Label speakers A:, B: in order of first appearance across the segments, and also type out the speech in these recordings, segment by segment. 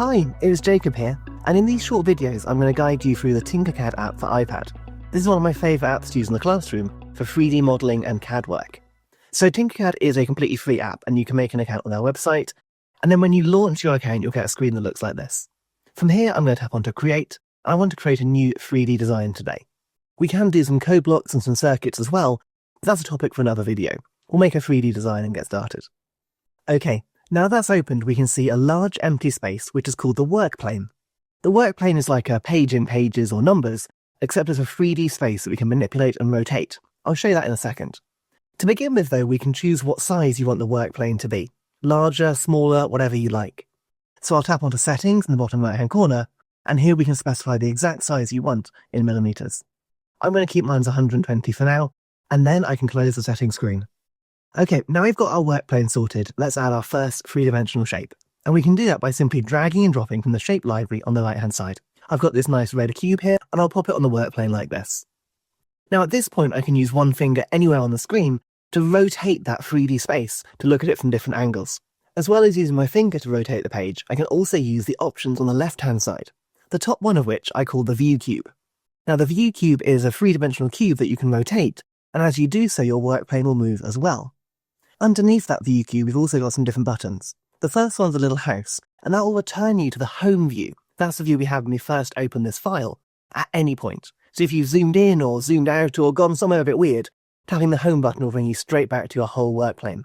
A: Hi, it's Jacob here, and in these short videos I'm going to guide you through the Tinkercad app for iPad. This is one of my favourite apps to use in the classroom for 3D modelling and CAD work. So Tinkercad is a completely free app and you can make an account on our website, and then when you launch your account you'll get a screen that looks like this. From here I'm going to tap onto Create, and I want to create a new 3D design today. We can do some code blocks and some circuits as well, but that's a topic for another video. We'll make a 3D design and get started. Okay. Now that's opened, we can see a large empty space which is called the work plane. The work plane is like a page in pages or numbers, except it's a 3D space that we can manipulate and rotate. I'll show you that in a second. To begin with though, we can choose what size you want the work plane to be. Larger, smaller, whatever you like. So I'll tap onto settings in the bottom right hand corner, and here we can specify the exact size you want in millimeters. I'm going to keep mine as 120 for now, and then I can close the settings screen. Okay, now we've got our work plane sorted, let's add our first three-dimensional shape. And we can do that by simply dragging and dropping from the shape library on the right-hand side. I've got this nice red cube here, and I'll pop it on the work plane like this. Now at this point, I can use one finger anywhere on the screen to rotate that 3D space to look at it from different angles. As well as using my finger to rotate the page, I can also use the options on the left-hand side, the top one of which I call the view cube. Now the view cube is a three-dimensional cube that you can rotate, and as you do so, your work plane will move as well. Underneath that view cube, we've also got some different buttons. The first one's a little house, and that will return you to the home view. That's the view we have when we first open this file, at any point. So if you've zoomed in or zoomed out or gone somewhere a bit weird, tapping the home button will bring you straight back to your whole work plane.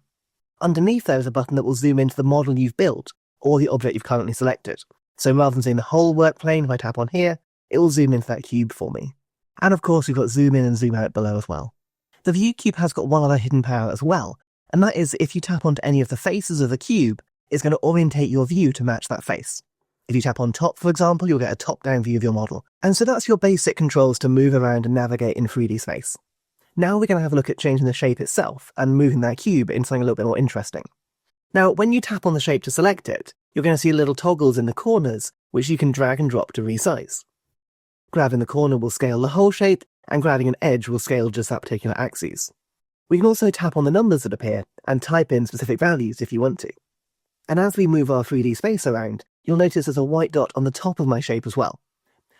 A: Underneath there is a button that will zoom into the model you've built, or the object you've currently selected. So rather than seeing the whole work plane, if I tap on here, it will zoom into that cube for me. And of course we've got zoom in and zoom out below as well. The view cube has got one other hidden power as well, and that is if you tap onto any of the faces of the cube, it's going to orientate your view to match that face. If you tap on top, for example, you'll get a top-down view of your model. And so that's your basic controls to move around and navigate in 3D space. Now we're going to have a look at changing the shape itself and moving that cube into something a little bit more interesting. Now, when you tap on the shape to select it, you're going to see little toggles in the corners, which you can drag and drop to resize. Grabbing the corner will scale the whole shape, and grabbing an edge will scale just that particular axis. We can also tap on the numbers that appear and type in specific values if you want to. And as we move our 3D space around, you'll notice there's a white dot on the top of my shape as well.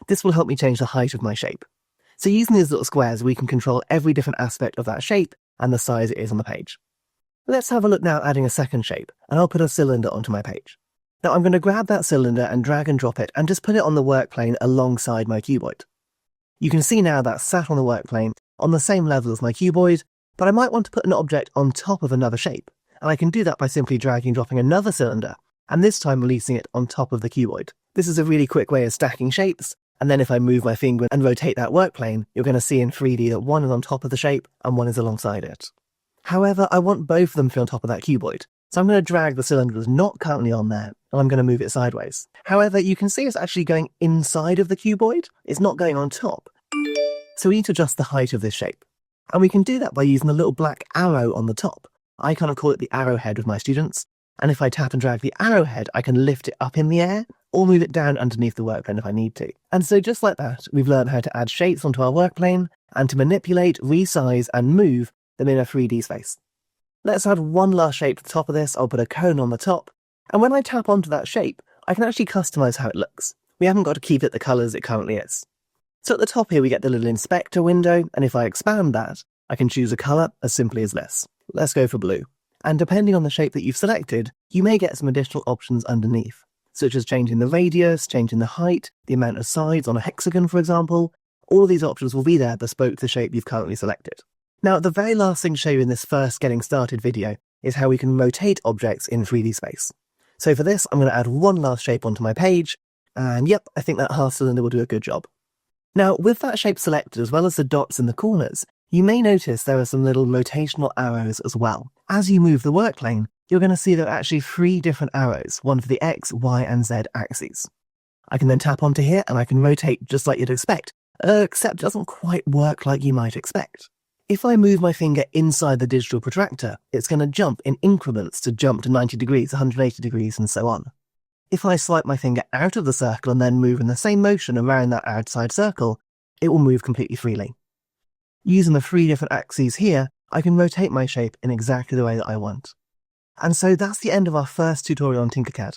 A: This will help me change the height of my shape. So using these little squares, we can control every different aspect of that shape and the size it is on the page. Let's have a look now adding a second shape, and I'll put a cylinder onto my page. Now I'm going to grab that cylinder and drag and drop it and just put it on the work plane alongside my cuboid. You can see now that's sat on the work plane on the same level as my cuboid, but I might want to put an object on top of another shape, and I can do that by simply dragging and dropping another cylinder, and this time releasing it on top of the cuboid. This is a really quick way of stacking shapes, and then if I move my finger and rotate that work plane, you're going to see in 3D that one is on top of the shape and one is alongside it. However, I want both of them to be on top of that cuboid, so I'm going to drag the cylinder that's not currently on there, and I'm going to move it sideways. However, you can see it's actually going inside of the cuboid, it's not going on top. So we need to adjust the height of this shape. And we can do that by using the little black arrow on the top. I kind of call it the arrowhead with my students. And if I tap and drag the arrowhead, I can lift it up in the air or move it down underneath the work plane if I need to. And so just like that, we've learned how to add shapes onto our work plane and to manipulate, resize and move them in a 3D space. Let's add one last shape to the top of this. I'll put a cone on the top. And when I tap onto that shape, I can actually customize how it looks. We haven't got to keep it the colors it currently is. So at the top here we get the little inspector window, and if I expand that, I can choose a colour as simply as this. Let's go for blue. And depending on the shape that you've selected, you may get some additional options underneath, such as changing the radius, changing the height, the amount of sides on a hexagon for example. All of these options will be there bespoke to the shape you've currently selected. Now the very last thing to show you in this first getting started video is how we can rotate objects in 3D space. So for this I'm going to add one last shape onto my page, and yep, I think that half cylinder will do a good job. Now, with that shape selected, as well as the dots in the corners, you may notice there are some little rotational arrows as well. As you move the work plane, you're going to see there are actually 3 different arrows, one for the X, Y, and Z axes. I can then tap onto here and I can rotate just like you'd expect, except it doesn't quite work like you might expect. If I move my finger inside the digital protractor, it's going to jump in increments to jump to 90 degrees, 180 degrees, and so on. If I swipe my finger out of the circle and then move in the same motion around that outside circle, it will move completely freely. Using the 3 different axes here, I can rotate my shape in exactly the way that I want. And so that's the end of our first tutorial on Tinkercad.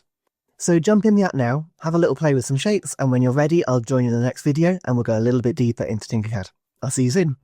A: So jump in the app now, have a little play with some shapes, and when you're ready, I'll join you in the next video and we'll go a little bit deeper into Tinkercad. I'll see you soon.